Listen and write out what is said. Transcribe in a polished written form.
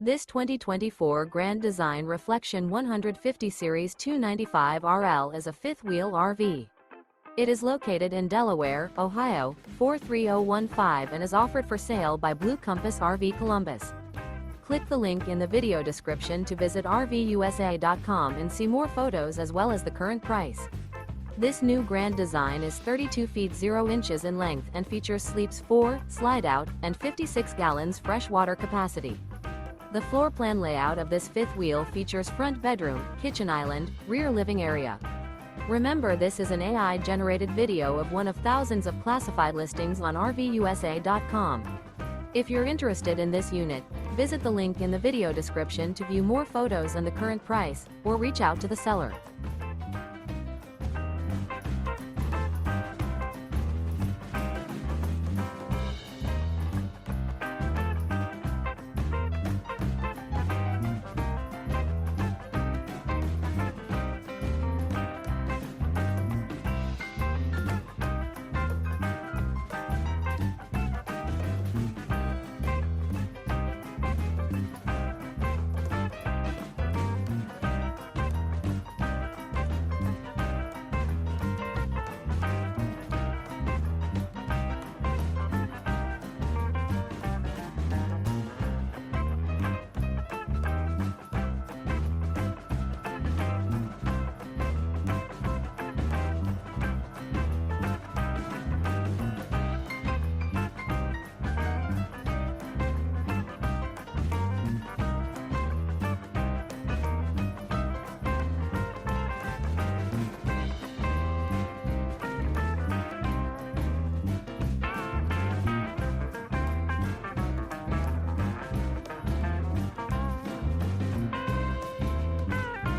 This 2024 Grand Design Reflection 150 Series 295RL is a fifth-wheel RV. It is located in Delaware, Ohio, 43015 and is offered for sale by Blue Compass RV Columbus. Click the link in the video description to visit RVUSA.com and see more photos as well as the current price. This new Grand Design is 32 feet 0 inches in length and features sleeps 4, Slideout, and 56 gallons fresh water capacity. The floor plan layout of this fifth wheel features front bedroom, kitchen island, rear living area. Remember, this is an AI-generated video of one of thousands of classified listings on RVUSA.com. If you're interested in this unit, visit the link in the video description to view more photos and the current price, or reach out to the seller.